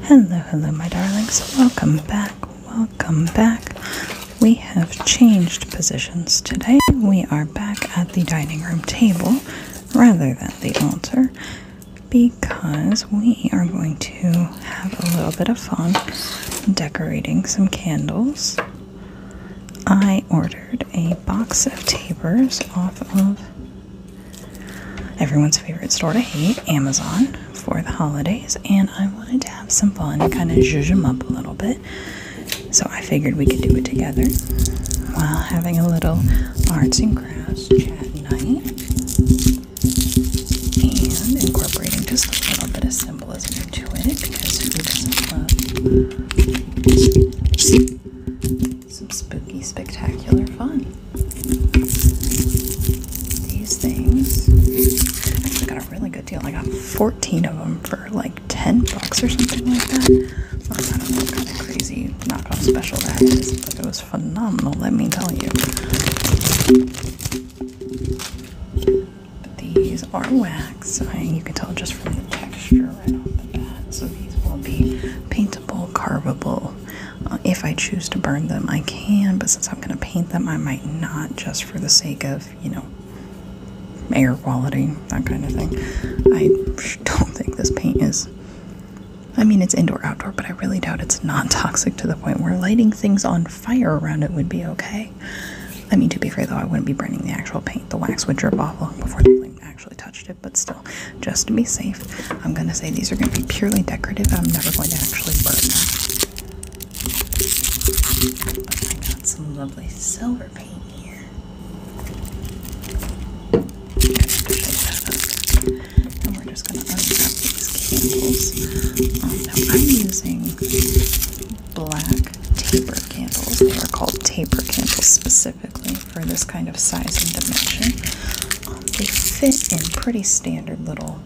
Hello, hello, my darlings. Welcome back. Welcome back. We have changed positions today. We are back at the dining room table rather than the altar because we are going to have a little bit of fun decorating some candles. I ordered a box of tapers off of everyone's favorite store to hate, Amazon, for the holidays, and I wanted to have some fun and kind of zhuzh them up a little bit. So I figured we could do it together while having a little arts and crafts chat night and incorporating just a little bit of symbolism into it, because who doesn't love some spooky, spectacular fun? These things, I actually got a really good deal. I got 14 of them for like $10 or something like that. I don't know what kind of crazy knockoff special that is, but it was phenomenal, let me tell you. But these are wax. You can tell just from the texture right off the bat. So these will be paintable, carvable. If I choose to burn them, I can, but since I'm going to paint them, I might not, just for the sake of, air quality, that kind of thing. I don't think this paint is, it's indoor, outdoor, but I really doubt it's non-toxic to the point where lighting things on fire around it would be okay. To be fair though, I wouldn't be burning the actual paint. The wax would drip off long before the flame actually touched it, but still, just to be safe, I'm going to say these are going to be purely decorative. I'm never going to actually burn them. But I got some lovely silver paint here. And we're just going to unwrap these candles. Now I'm using black taper candles. They are called taper candles specifically for this kind of size and dimension. They fit in pretty standard little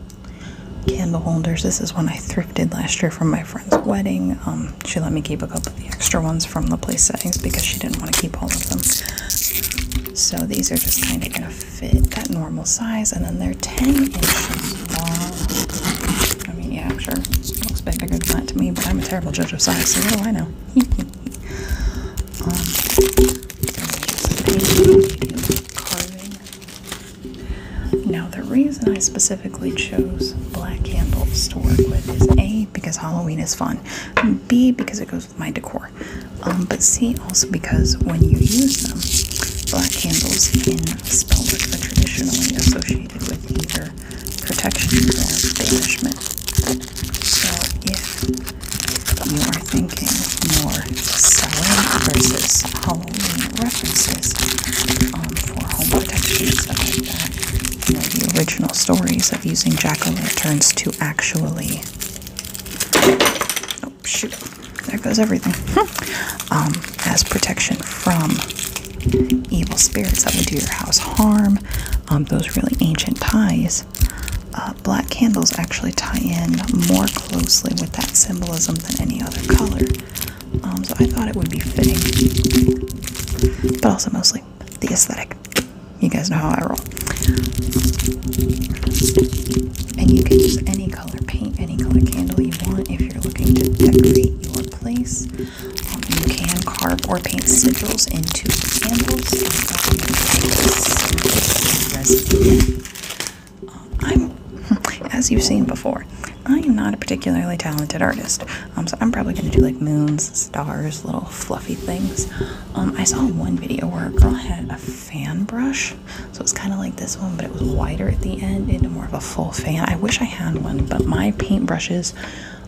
candle holders. This is one I thrifted last year from my friend's wedding. She let me keep a couple of the extra ones from the place settings because she didn't want to keep all of them. So these are just kind of going to fit that normal size, and then they're 10 inches long. Yeah, I'm sure it looks bigger than that to me, but I'm a terrible judge of size, so what do I know? Carving. Now, the reason I specifically chose black candles to work with is A, because Halloween is fun, B, because it goes with my decor, but C, also because when you use them, black candles in spellwork are traditionally associated with either protection or banishment. So if you are thinking more selling versus Halloween references for home protection and stuff like that, the original stories of using jack-o'-lanterns to actually, oh shoot, there goes everything, as protection from evil spirits that would do your house harm, those really ancient ties, black candles actually tie in more closely with that symbolism than any other color. So I thought it would be fitting, but also mostly the aesthetic. You guys know how I roll. And you can use any color paint, any color candle you want if you're looking to decorate your place. You can carve or paint sigils into the candles. As you've seen before, I am not a particularly talented artist, so I'm probably going to do like moons, stars, little fluffy things. I saw one video where a girl had a fan brush, so it's kind of like this one, but it was wider at the end into more of a full fan. I wish I had one, but my paint brushes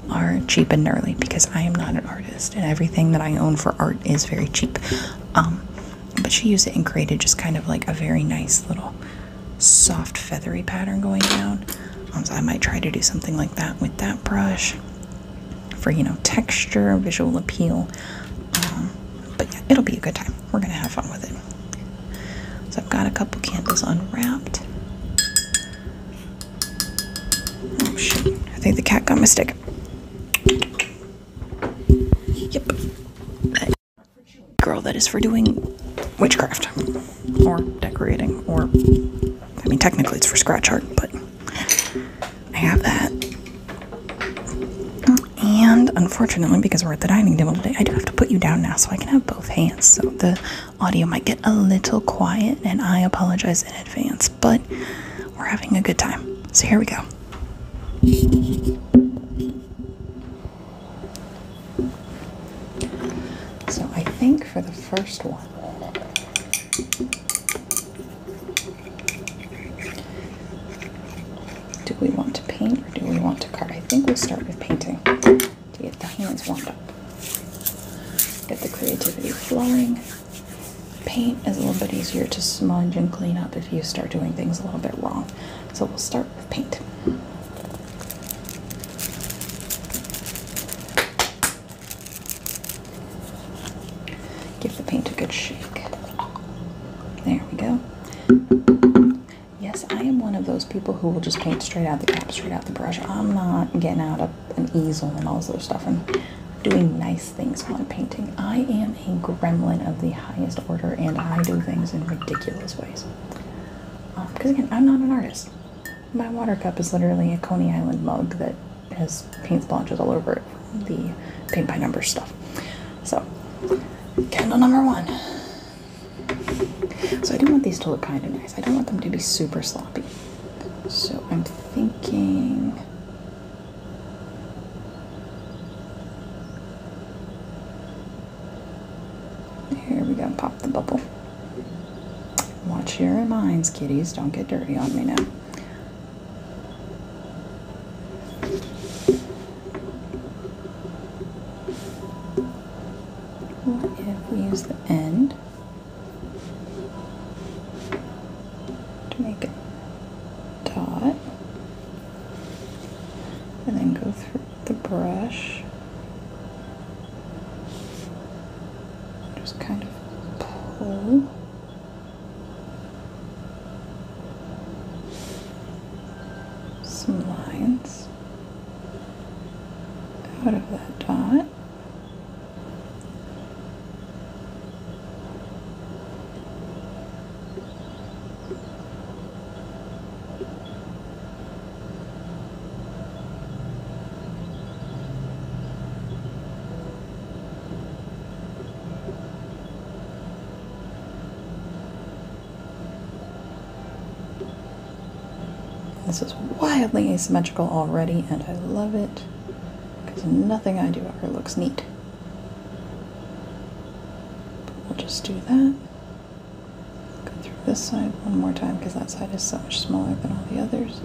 are cheap and gnarly because I am not an artist, and everything that I own for art is very cheap. But she used it and created just kind of like a very nice little soft feathery pattern going down. So I might try to do something like that with that brush for, texture, visual appeal. But yeah, it'll be a good time. We're going to have fun with it. So I've got a couple candles unwrapped. Oh, shoot. I think the cat got my stick. Yep. Girl, that is for doing witchcraft or decorating, or, technically it's for scratch art, but I have that. And unfortunately, because we're at the dining table today, I do have to put you down now so I can have both hands. So the audio might get a little quiet, and I apologize in advance, but we're having a good time. So here we go. So I think for the first one, do we want to paint or do we want to carve? I think we'll start with painting to get the hands warmed up. Get the creativity flowing. Paint is a little bit easier to smudge and clean up if you start doing things a little bit wrong. So we'll start with paint. Give the paint a good shake. There we go. Yes, I am one of those people who will just paint straight out the cap, straight out the brush. I'm not getting out an easel and all this other stuff and doing nice things while I'm painting. I am a gremlin of the highest order, and I do things in ridiculous ways. Because again, I'm not an artist. My water cup is literally a Coney Island mug that has paint splotches all over it from the paint by numbers stuff. So, candle number 1. So I do want these to look kind of nice. I don't want them to be super sloppy. So I'm thinking... Here we go, pop the bubble. Watch your minds, kitties. Don't get dirty on me now. What if we use the end to make a dot, and then go through the brush, just kind of pull some lines out of that dot. This is wildly asymmetrical already, and I love it, because nothing I do ever looks neat. But we'll just do that. Go through this side one more time, because that side is so much smaller than all the others.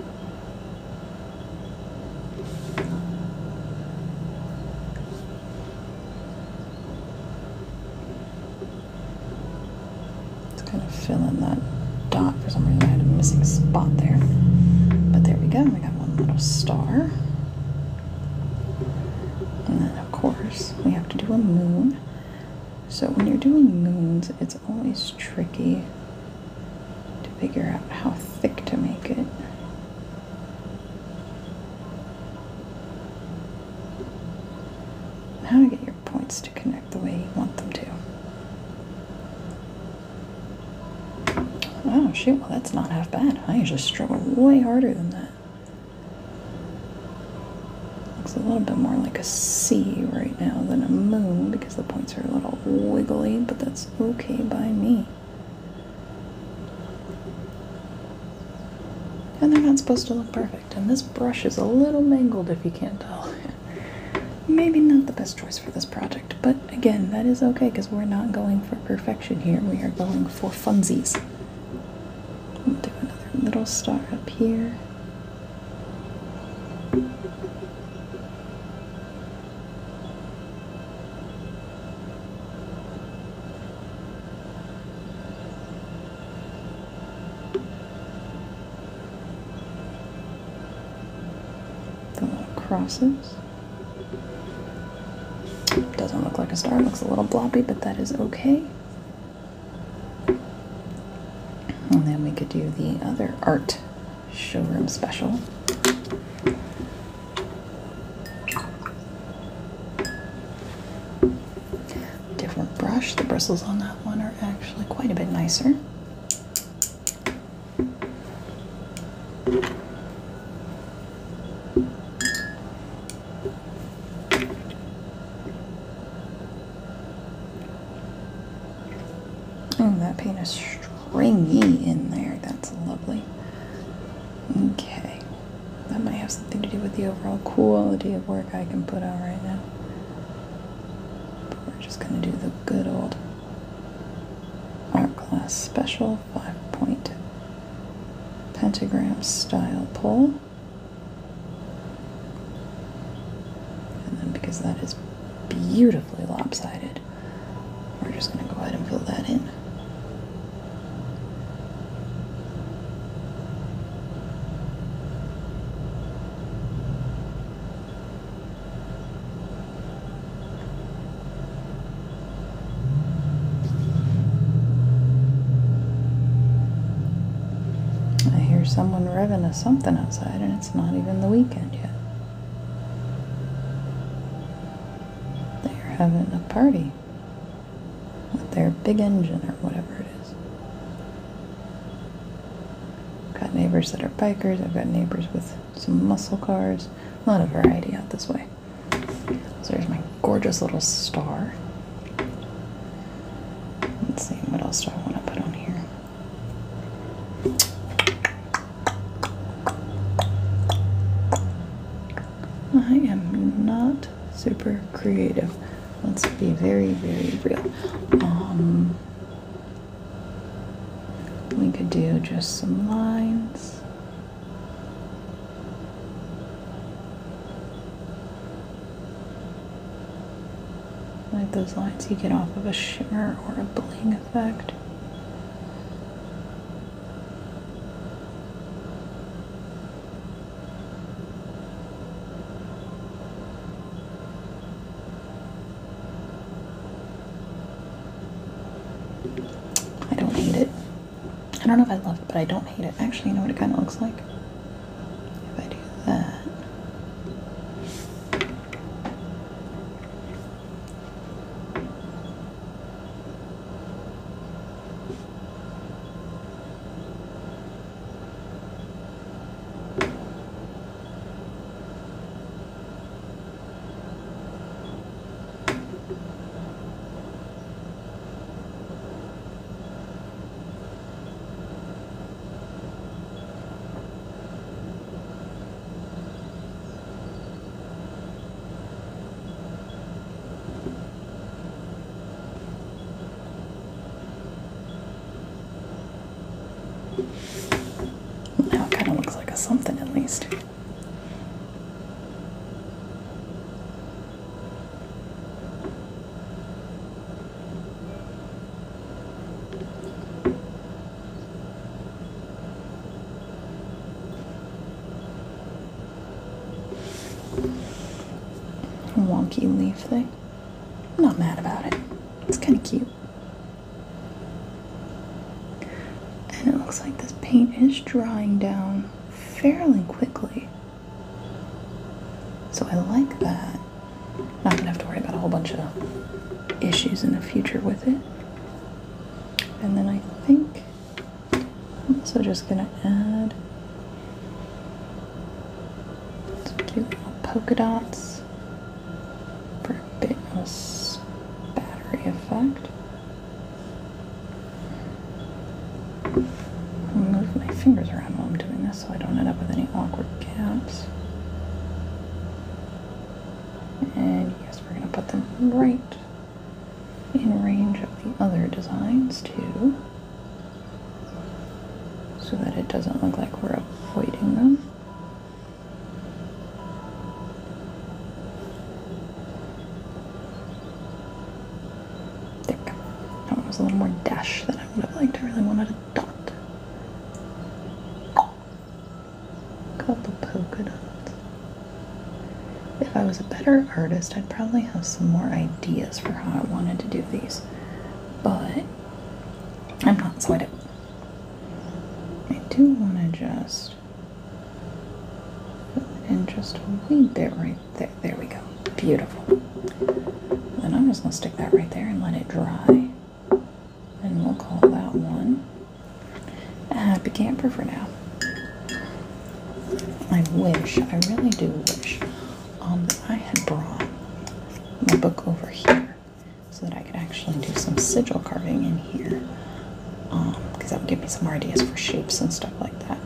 Let's kind of fill in that dot. For some reason I had a missing spot there. But there we go, we got one little star. And then of course, we have to do a moon. So when you're doing moons, it's always tricky to figure out how thick to make it. And how to get your points to connect the way you want them to. Oh shoot, well that's not half bad. I usually struggle way harder than that. Looks a little bit more like a C right now than a moon because the points are a little wiggly, but that's okay by me. And they're not supposed to look perfect. And this brush is a little mangled if you can't tell. Maybe not the best choice for this project, but again, that is okay because we're not going for perfection here. We are going for funsies. We'll do another little star up here. The little crosses. Doesn't look like a star, it looks a little bloppy, but that is okay. And then we could do the other art showroom special. Different brush. The bristles on that one are actually quite a bit nicer. Oh, that paint is stringy in there. That's lovely. Okay. That might have something to do with the overall quality of work I can put out right now. But we're just going to do the good old art class special 5-point pentagram style pull. And then because that is beautifully lopsided, we're just going to go ahead and fill that in. I hear someone revving a something outside, and it's not even the weekend yet. They're having a party with their big engine or whatever it is. I've got neighbors that are bikers. I've got neighbors with some muscle cars. A lot of variety out this way. So there's my gorgeous little star. Let's see, what else do I want to put on here? I am not super creative. Let's be very, very real. We could do just some lines. Like those lines you get off of a shimmer or a bling effect. I don't hate it. I don't know if I love it, but I don't hate it. Actually, you know what it kind of looks like? If I do that. Now it kind of looks like a something at least. Wonky leaf thing. I'm not mad about it. It's kind of cute. And it looks like this paint is drying down fairly quickly. So I like that. Not gonna have to worry about a whole bunch of issues in the future with it. And then I think I'm also just gonna add some cute little polka dots for a bit of a spattery effect. I'm gonna move my fingers around while I'm doing this so I don't end up with any awkward gaps. And yes, we're going to put them right in range of the other designs too, so that it doesn't look like we're avoiding them. There we go. That one was a little more dash than I would have liked. I really wanted a dot. Couple polka dots. If I was a better artist, I'd probably have some more ideas for how I wanted to do these, but I'm not, so I don't. I do want to just fill it in just a wee bit right there. There we go. Beautiful. Then I'm just going to stick that right there and let it dry, and we'll call that one a happy camper for now. I really do wish that I had brought my book over here so that I could actually do some sigil carving in here. because that would give me some more ideas for shapes and stuff like that.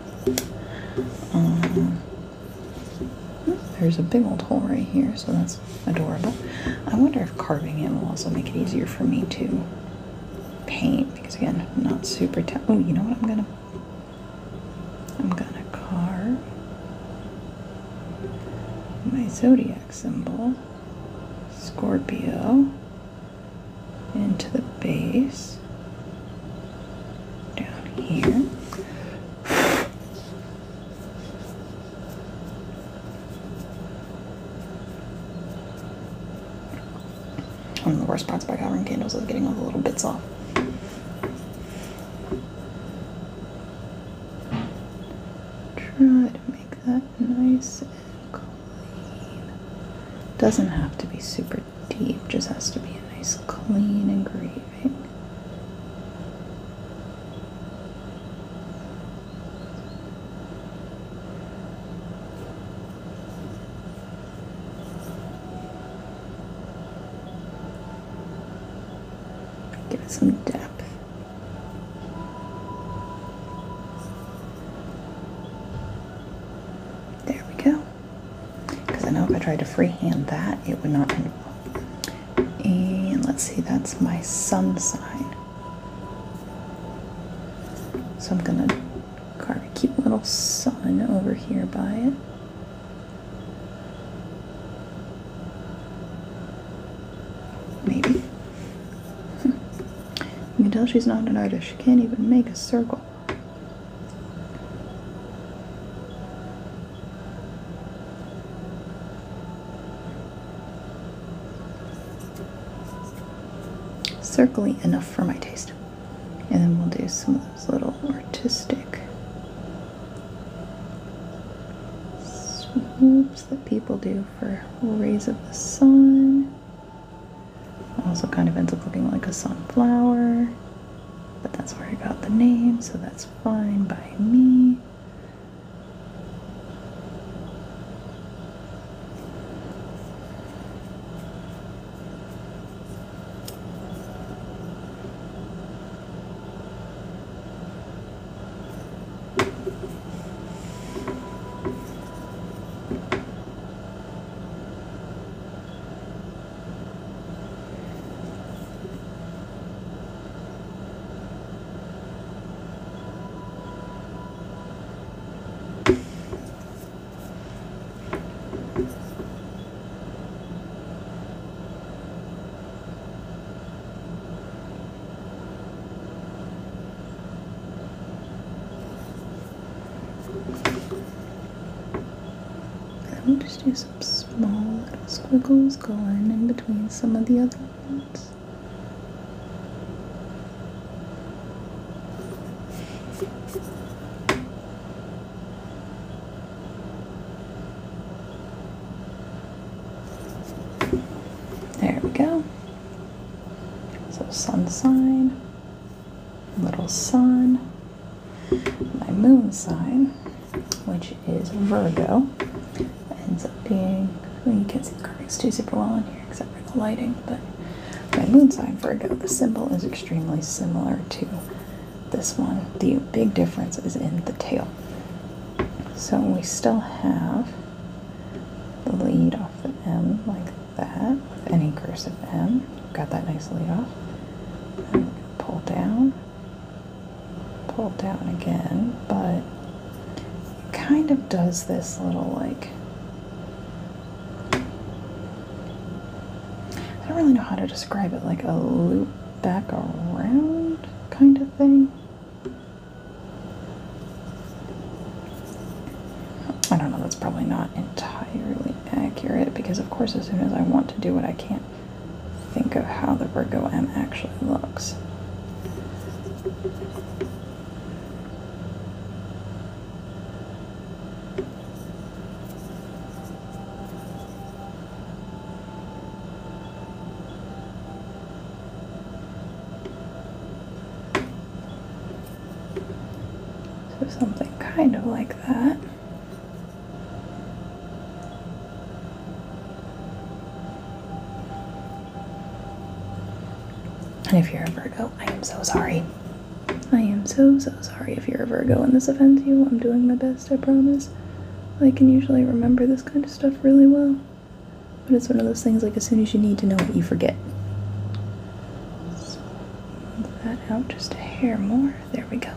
There's a big old hole right here, so that's adorable. I wonder if carving it will also make it easier for me to paint, because again, I'm not super oh, you know what I'm gonna carve my zodiac symbol, Scorpio, into the base down here. One of the worst parts about covering candles is getting all the little bits off. Try to make that nice and clean. Doesn't have to be super deep, just has to be a nice clean engraving. Give it some depth. There we go. Because I know if I tried to freehand that, it would not end well. And let's see, that's my sun sign. So I'm gonna carve a cute little sun over here by it. Maybe. You can tell she's not an artist. She can't even make a circle. Circly enough for my taste. And then we'll do some of those little artistic swoops that people do for rays of the sun. Also kind of ends up looking like a sunflower, but that's where I got the name, so that's fine by me. We'll just do some small little squiggles going in between some of the other ones. There we go. So sun sign, little sun, my moon sign, which is Virgo. Ends up being, well, you can't see the carvings too super well in here except for the lighting, but my moon sign Virgo, the symbol is extremely similar to this one. The big difference is in the tail. So we still have the lead off the M like that with any cursive M. Got that nice lead off. And pull down again, but it kind of does this little like, I don't really know how to describe it, like a loop back around kind of thing. I don't know, that's probably not entirely accurate because of course as soon as I want to do it I can't think of how the Virgo M actually looks. So something kind of like that. And if you're a Virgo, I am so sorry. I am so sorry if you're a Virgo and this offends you. I'm doing my best, I promise. I can usually remember this kind of stuff really well. But it's one of those things, like, as soon as you need to know it, you forget. So, move that out just a hair more. There we go.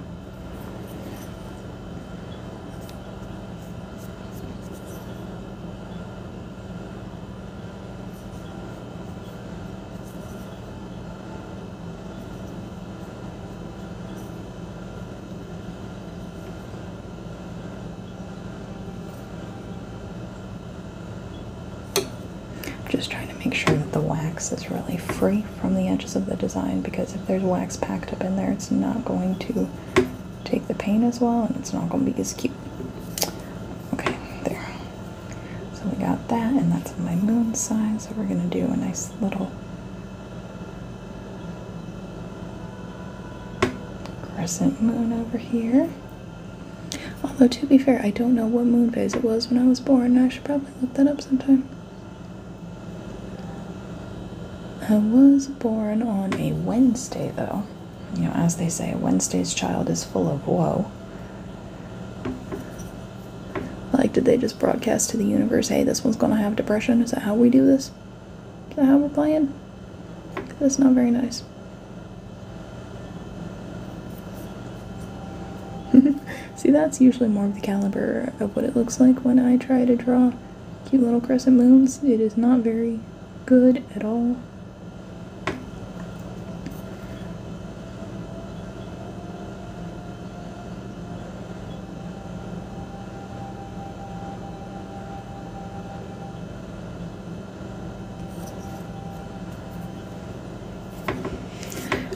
Just trying to make sure that the wax is really free from the edges of the design, because if there's wax packed up in there, it's not going to take the paint as well, and it's not going to be as cute. Okay, there. So we got that, and that's my moon sign, so we're going to do a nice little crescent moon over here. Although, to be fair, I don't know what moon phase it was when I was born. I should probably look that up sometime. I was born on a Wednesday, though. You know, as they say, Wednesday's child is full of woe. Like, did they just broadcast to the universe, hey, this one's gonna have depression? Is that how we do this? Is that how we're playing? That's not very nice. See, that's usually more of the caliber of what it looks like when I try to draw cute little crescent moons. It is not very good at all.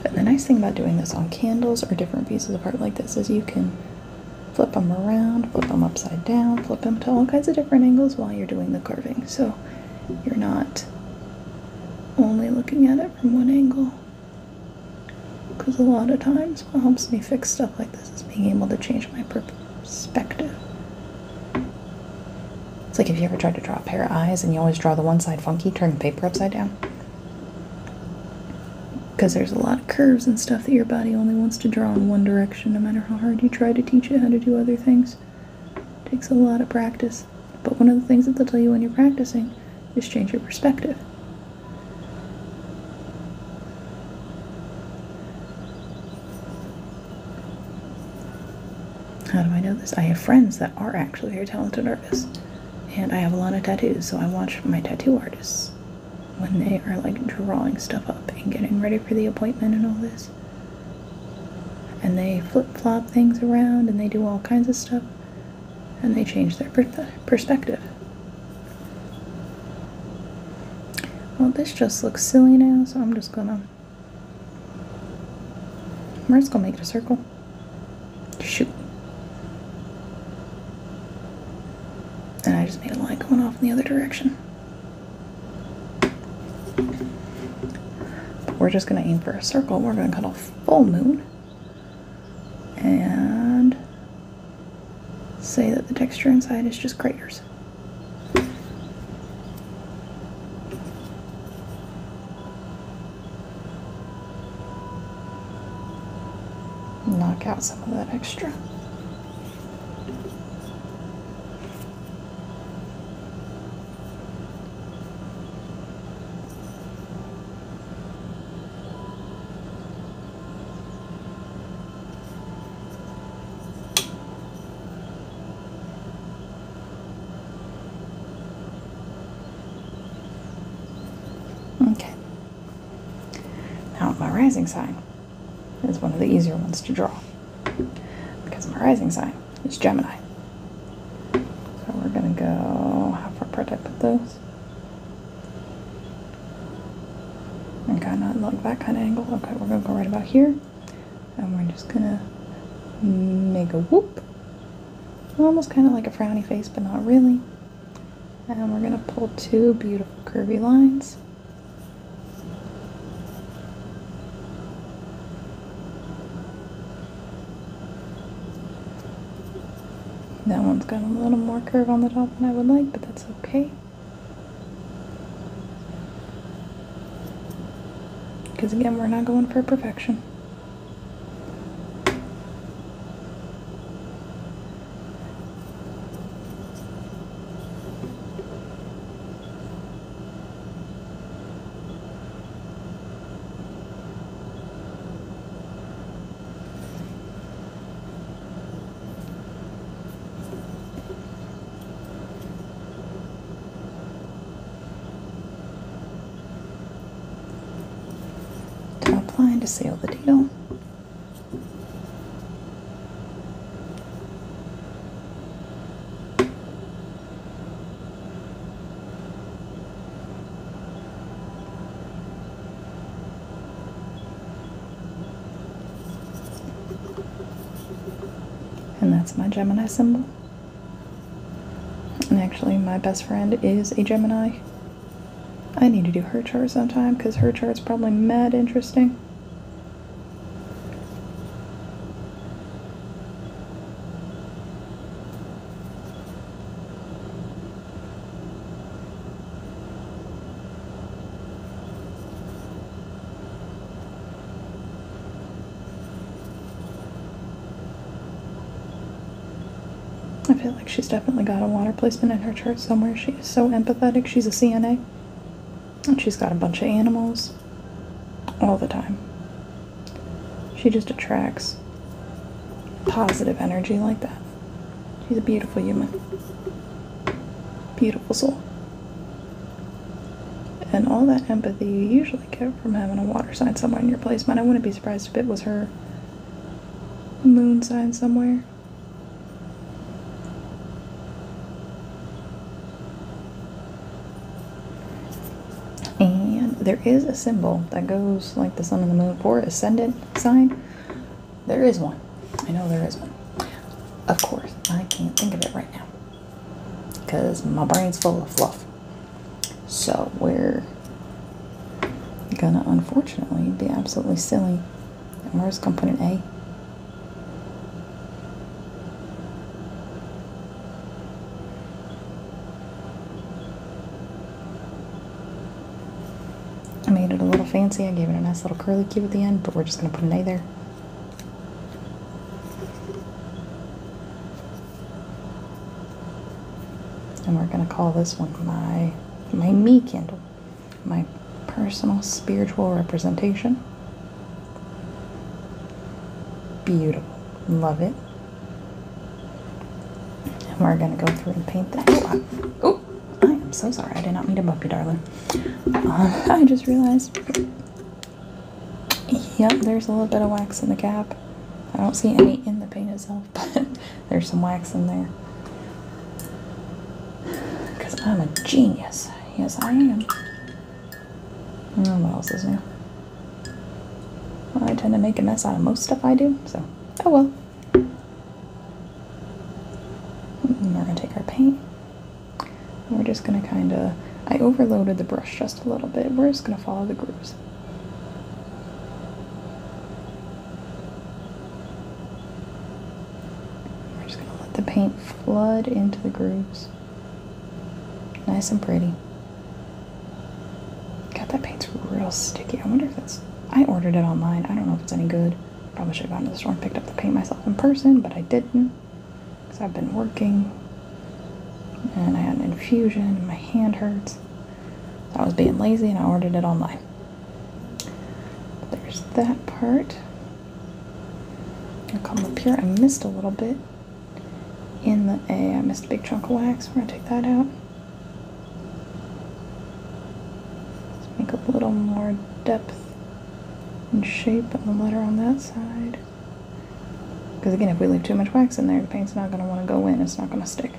The nice thing about doing this on candles or different pieces of art like this is you can flip them around, flip them upside down, flip them to all kinds of different angles while you're doing the carving. So you're not only looking at it from one angle. Because a lot of times what helps me fix stuff like this is being able to change my perspective. It's like if you ever tried to draw a pair of eyes and you always draw the one side funky, turn the paper upside down. Because there's a lot of curves and stuff that your body only wants to draw in one direction, no matter how hard you try to teach it how to do other things. It takes a lot of practice. But one of the things that they'll tell you when you're practicing is change your perspective. How do I know this? I have friends that are actually very talented artists. And I have a lot of tattoos, so I watch my tattoo artists when they are like drawing stuff up and getting ready for the appointment and all this. And they flip-flop things around and they do all kinds of stuff. And they change their perspective. Well, this just looks silly now, so I'm just gonna make it a circle. Shoot. And I just made a line going off in the other direction. We're just going to aim for a circle. We're going to cut off full moon and say that the texture inside is just craters. Knock out some of that extra. Okay. Now my rising sign is one of the easier ones to draw because my rising sign is Gemini. So we're gonna go, how far apart I put those? And kind of like that kind of angle. Okay, we're gonna go right about here, and we're just gonna make a whoop, almost kind of like a frowny face, but not really. And we're gonna pull two beautiful curvy lines. That one's got a little more curve on the top than I would like, but that's okay. Because again, we're not going for perfection. line to seal the deal. And that's my Gemini symbol. And actually, my best friend is a Gemini. I need to do her chart sometime because her chart's probably mad interesting. I feel like she's definitely got a water placement in her chart somewhere. She is so empathetic. She's a CNA. And she's got a bunch of animals all the time. She just attracts positive energy like that. She's a beautiful human. Beautiful soul. And all that empathy you usually get from having a water sign somewhere in your placement. I wouldn't be surprised if it was her moon sign somewhere. And there is a symbol that goes like the sun and the moon for ascendant sign. There is one. I know there is one. Of course, I can't think of it right now because my brain's full of fluff. So we're gonna unfortunately be absolutely silly. And we're just gonna put an A. I made it a little fancy. I gave it a nice little curly cue at the end, but we're just going to put an A there. And we're going to call this one my me candle. My personal spiritual representation. Beautiful. Love it. And we're going to go through and paint that. Oh, I am so sorry. I did not mean to bump you, darling. I just realized, yep, there's a little bit of wax in the cap. I don't see any in the paint itself, but there's some wax in there. Because I'm a genius. Yes, I am. What else is new? Well, I tend to make a mess out of most stuff I do, so, oh well. And we're going to take our paint. And we're just going to kind of, I overloaded the brush just a little bit. We're just going to follow the grooves. We're just going to let the paint flood into the grooves. Nice and pretty. God, that paint's real sticky. I wonder if it's, I ordered it online. I don't know if it's any good. Probably should have gone to the store and picked up the paint myself in person, but I didn't. Because I've been working. And I had an infusion and my hand hurts. So I was being lazy and I ordered it online. But there's that part. I'll come up here. I missed a little bit in the A. I missed a big chunk of wax. We're going to take that out. Let's make a little more depth and shape on the letter on that side. Because again, if we leave too much wax in there, the paint's not going to want to go in. It's not going to stick.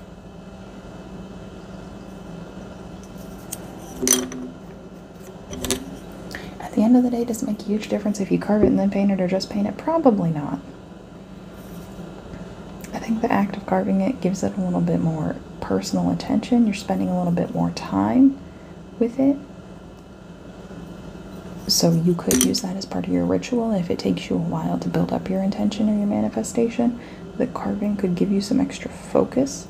At the end of the day, does it make a huge difference if you carve it and then paint it or just paint it? Probably not. I think the act of carving it gives it a little bit more personal attention. You're spending a little bit more time with it. So you could use that as part of your ritual. If it takes you a while to build up your intention or your manifestation, the carving could give you some extra focus.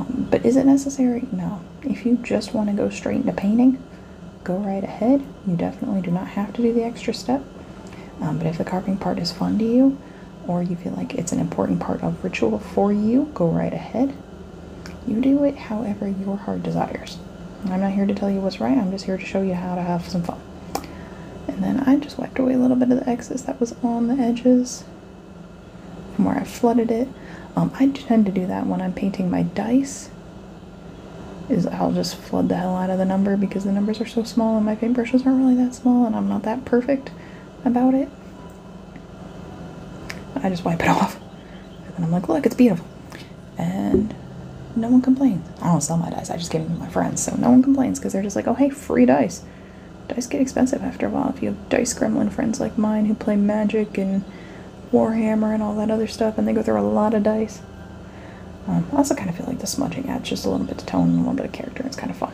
But is it necessary? No. If you just want to go straight into painting, go right ahead. You definitely do not have to do the extra step. But if the carving part is fun to you, or you feel like it's an important part of ritual for you, go right ahead. You do it however your heart desires. I'm not here to tell you what's right. I'm just here to show you how to have some fun. And then I just wiped away a little bit of the excess that was on the edges from where I flooded it. I tend to do that when I'm painting my dice. I'll just flood the hell out of the number because the numbers are so small and my paintbrushes aren't really that small and I'm not that perfect about it. I just wipe it off. And I'm like, look, it's beautiful. And no one complains. I don't sell my dice. I just give them to my friends. So no one complains because they're just like, oh, hey, free dice. Dice get expensive after a while. If you have dice gremlin friends like mine who play Magic and Warhammer and all that other stuff, and they go through a lot of dice. I also kind of feel like the smudging adds just a little bit of tone and a little bit of character. It's kind of fun.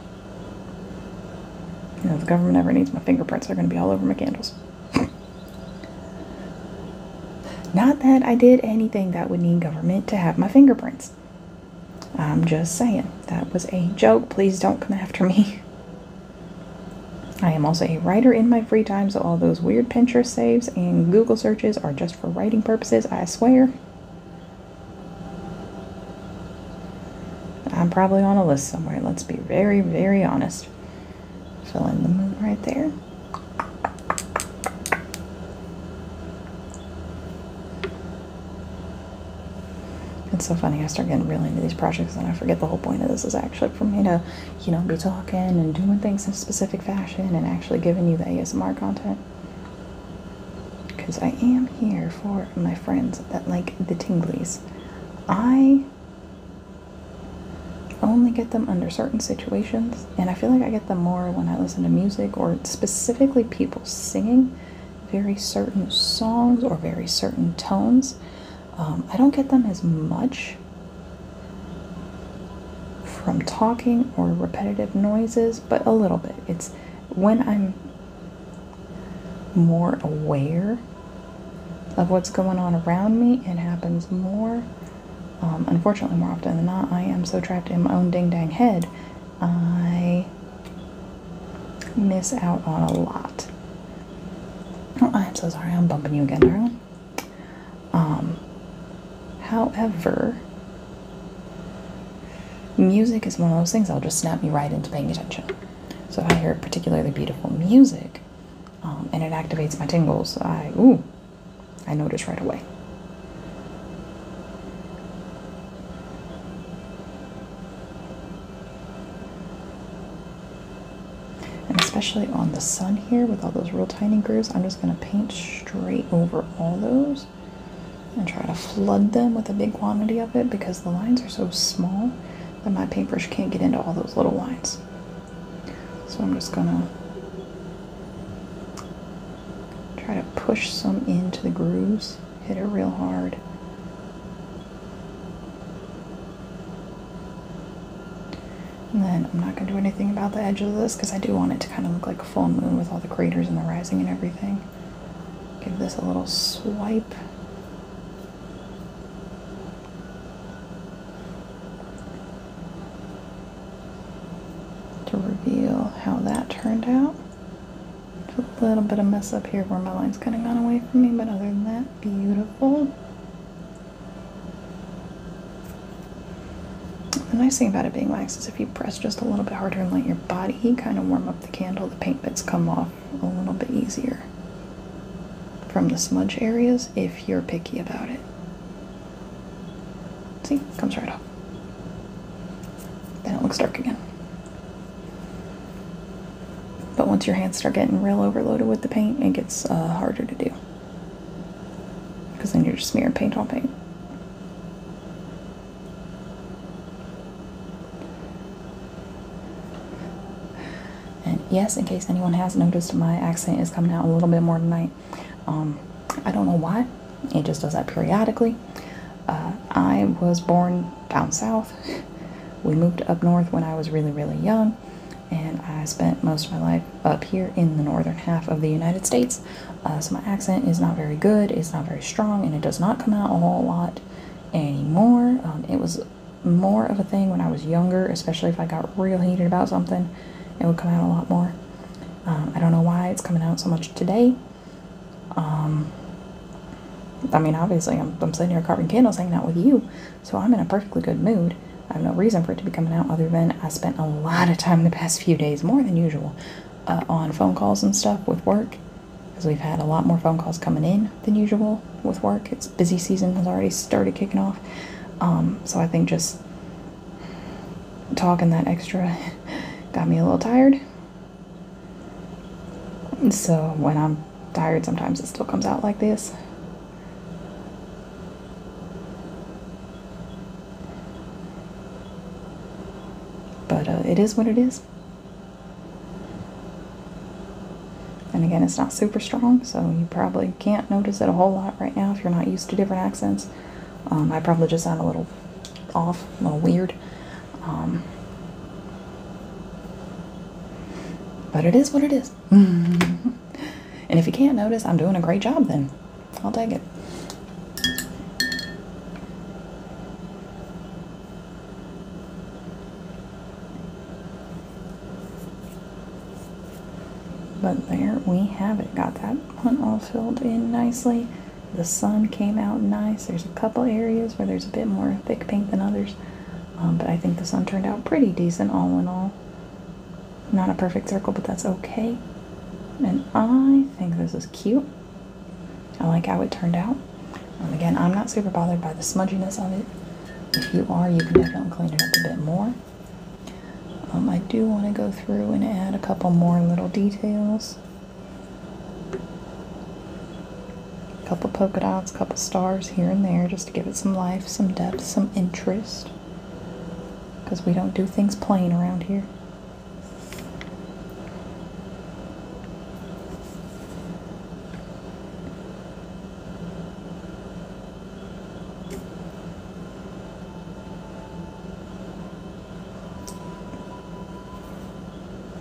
You know, if the government ever needs my fingerprints, they're going to be all over my candles. Not that I did anything that would need government to have my fingerprints. I'm just saying. That was a joke. Please don't come after me. I am also a writer in my free time, so all those weird Pinterest saves and Google searches are just for writing purposes, I swear. I'm probably on a list somewhere. Let's be very, very honest. Fill in the moon right there. It's so funny. I start getting really into these projects and I forget the whole point of this is actually for me to, you know, be talking and doing things in a specific fashion and actually giving you the ASMR content. Because I am here for my friends that like the tinglies. I only get them under certain situations, and I feel like I get them more when I listen to music or specifically people singing very certain songs or very certain tones. I don't get them as much from talking or repetitive noises, but a little bit. It's when I'm more aware of what's going on around me, it happens more. Unfortunately, more often than not, I am so trapped in my own ding-dang head, I miss out on a lot. Oh, I am so sorry. I'm bumping you again, darling. However, music is one of those things that'll just snap me right into paying attention. So if I hear particularly beautiful music, and it activates my tingles, I notice right away. And especially on the sun here with all those real tiny grooves, I'm just going to paint straight over all those and try to flood them with a big quantity of it because the lines are so small that my paintbrush can't get into all those little lines. So I'm just going to try to push some into the grooves, hit it real hard. And then I'm not going to do anything about the edge of this because I do want it to kind of look like a full moon with all the craters and the rising and everything. Give this a little swipe. To reveal how that turned out. A little bit of mess up here where my line's kind of gone away from me, but other than that, beautiful. The nice thing about it being wax is if you press just a little bit harder and let your body kind of warm up the candle, the paint bits come off a little bit easier from the smudge areas if you're picky about it. See, comes right off. Then it looks dark again. But once your hands start getting real overloaded with the paint, it gets harder to do. Because then you're just smearing paint on paint. And yes, in case anyone has noticed, my accent is coming out a little bit more tonight. I don't know why. It just does that periodically. I was born down south. We moved up north when I was really, really young. And I spent most of my life up here in the northern half of the United States. So my accent is not very good, it's not very strong, and it does not come out a whole lot anymore. It was more of a thing when I was younger, especially if I got real heated about something, it would come out a lot more. I don't know why it's coming out so much today. I mean, obviously, I'm sitting here carving candles, hanging out with you, so I'm in a perfectly good mood. I have no reason for it to be coming out other than I spent a lot of time the past few days, more than usual, on phone calls and stuff with work, because we've had a lot more phone calls coming in than usual with work. It's busy season has already started kicking off, so I think just talking that extra got me a little tired. So when I'm tired, sometimes it still comes out like this. But it is what it is. And again, it's not super strong, so you probably can't notice it a whole lot right now if you're not used to different accents. I probably just sound a little off, a little weird. But it is what it is. And if you can't notice, I'm doing a great job then. I'll take it. But there we have it. Got that one all filled in nicely. The sun came out nice. There's a couple areas where there's a bit more thick paint than others. But I think the sun turned out pretty decent all in all. Not a perfect circle, but that's okay. And I think this is cute. I like how it turned out. Again, I'm not super bothered by the smudginess of it. If you are, you can definitely clean it up a bit more. I do want to go through and add a couple more little details. A couple polka dots, a couple stars here and there, just to give it some life, some depth, some interest. Because we don't do things plain around here.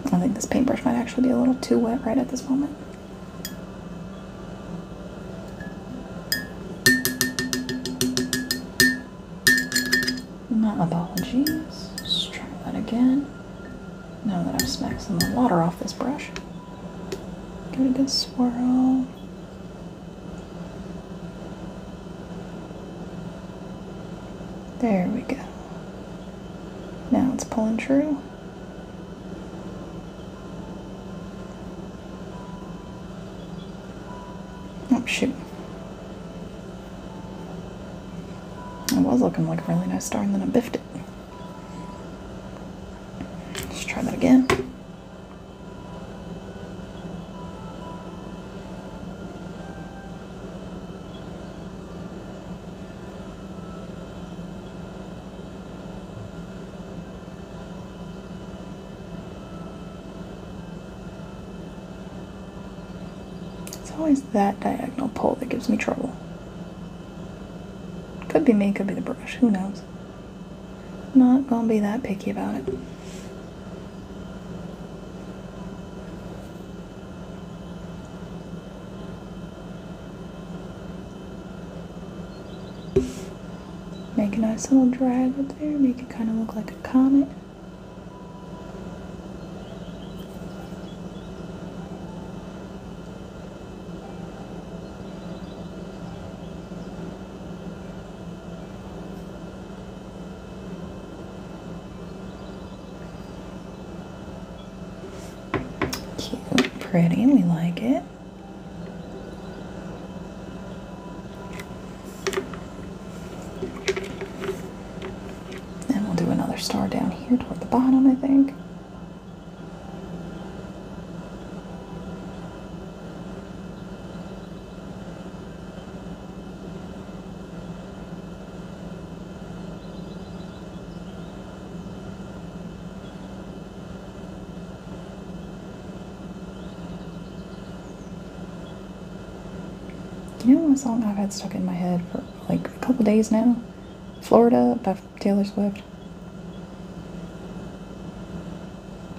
I think this paintbrush might actually be a little too wet right at this moment. My apologies. Let's try that again. Now that I've smacked some more water off this brush. Give it a good swirl. There we go. Now it's pulling true. Oh, shoot. It was looking like a really nice star and then I biffed it. Let's try that again. Always that diagonal pull that gives me trouble. Could be me, could be the brush, who knows. Not gonna be that picky about it. Make a nice little drag up there, make it kind of look like a comet. Pretty, we like it. And we'll do another star down here toward the bottom, I think. You know a song I've had stuck in my head for like a couple days now? Florida by Taylor Swift.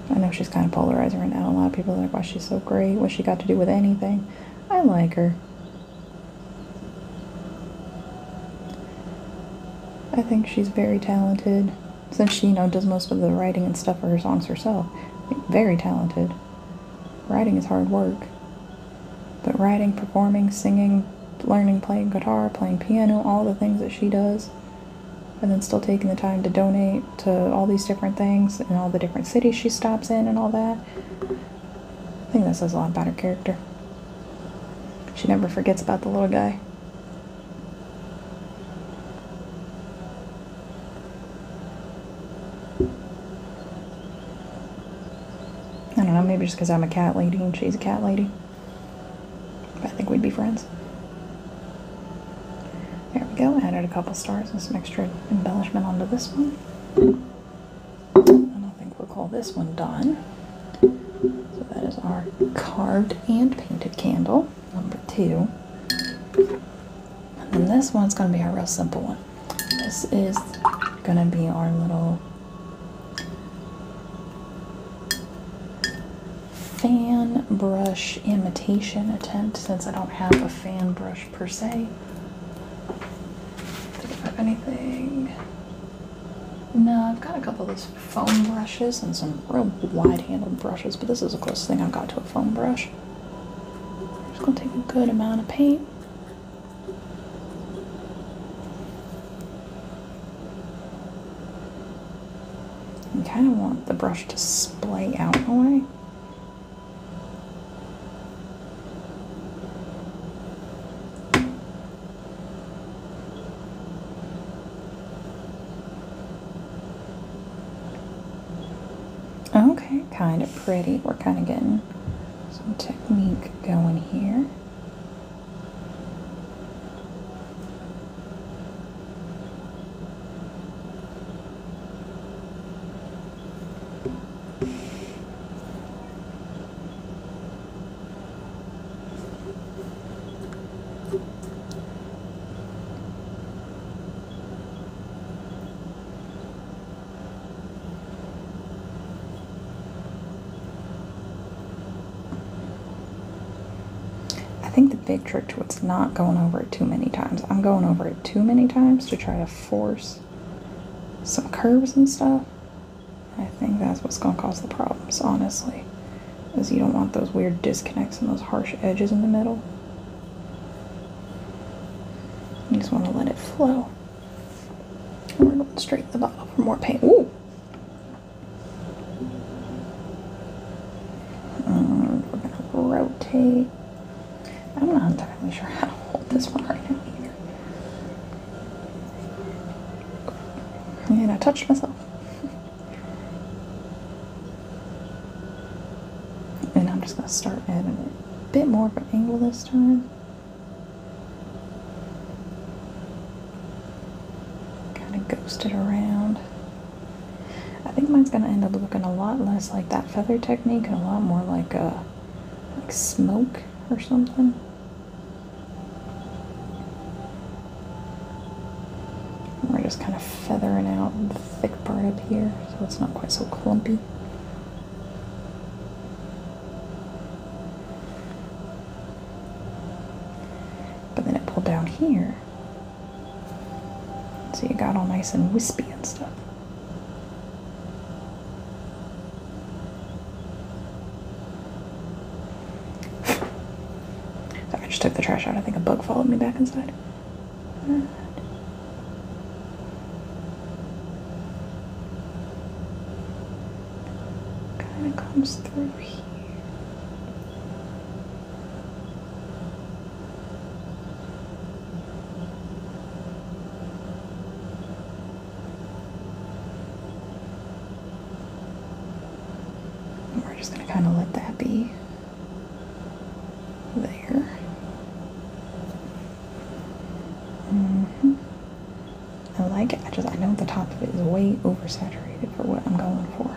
I know she's kind of polarizing right now. A lot of people are like, why she's so great, what she got to do with anything. I like her. I think she's very talented. Since she, does most of the writing and stuff for her songs herself. Very talented. Writing is hard work. But writing, performing, singing, learning, playing guitar, playing piano, all the things that she does, and then still taking the time to donate to all these different things and all the different cities she stops in and all that. I think that says a lot about her character. She never forgets about the little guy. I don't know, maybe just because I'm a cat lady and she's a cat lady. I think we'd be friends. There we go. Added a couple stars and some extra embellishment onto this one. And I think we'll call this one done. So that is our carved and painted candle, number 2. And then this one's going to be our real simple one. This is going to be our little fan brush imitation attempt, since I don't have a fan brush per se. Think if I have anything. No, I've got a couple of those foam brushes and some real wide-handled brushes, but this is the closest thing I've got to a foam brush. I'm just going to take a good amount of paint. You kind of want the brush to splay out in a way. Okay, kind of pretty. We're kind of getting some technique going here. I think the big trick to it's not going over it too many times. I'm going over it too many times to try to force some curves and stuff. I think that's what's going to cause the problems, honestly, is you don't want those weird disconnects and those harsh edges in the middle. You just want to let it flow. And we're going straight to the bottom for more paint. Ooh! And we're going to rotate. I'm not entirely sure how to hold this one right now either. And I touched myself. And I'm just going to start adding a bit more of an angle this time. Kind of ghost it around. I think mine's going to end up looking a lot less like that feather technique and a lot more like smoke or something. We're just kind of feathering out the thick part up here so it's not quite so clumpy. But then it pulled down here, so you got all nice and wispy and stuff. Sorry, I just took the trash out. I think a bug followed me back inside. Kind of comes through here. And we're just going to kind of let that be there. I like it. I know the top of it is way oversaturated for what I'm going for.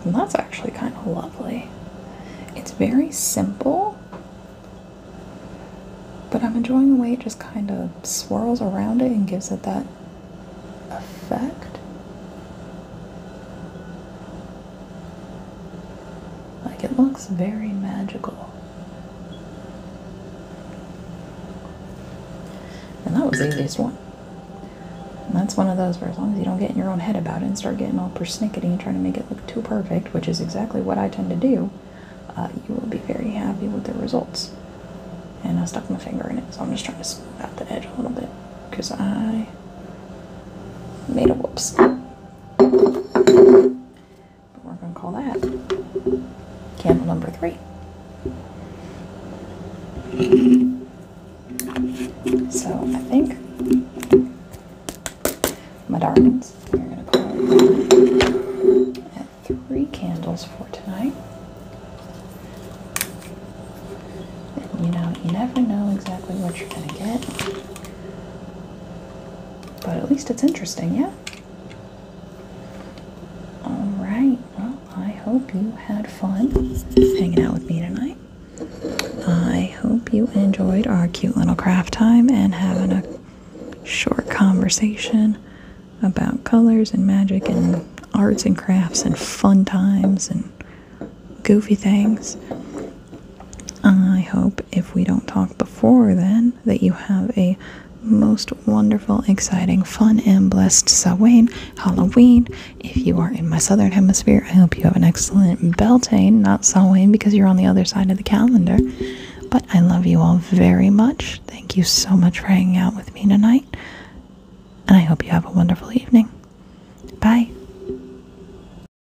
And that's actually kind of lovely. It's very simple, but I'm enjoying the way it just kind of swirls around it and gives it that effect. Like, it looks very magical. And that was the easiest one. And that's one of those where as long as you don't get in your own head about it and start getting all persnickety and trying to make it look too perfect, which is exactly what I tend to do, you will be very happy with the results. And I stuck my finger in it, so I'm just trying to smooth out the edge a little bit because I made a whoops. number 3. So I think, my darlings, we're going to call it at 3 candles for tonight. And you never know exactly what you're going to get. But at least it's interesting, yeah? Alright, well, I hope you had fun hanging out with me tonight. I hope you enjoyed our cute little craft time and having a short conversation about colors and magic and arts and crafts and fun times and goofy things. I hope if we don't talk before then that you have a most wonderful, exciting, fun, and blessed Samhain Halloween. If you are in my southern hemisphere, I hope you have an excellent Beltane, not Samhain because you're on the other side of the calendar. But I love you all very much. Thank you so much for hanging out with me tonight. And I hope you have a wonderful evening. Bye.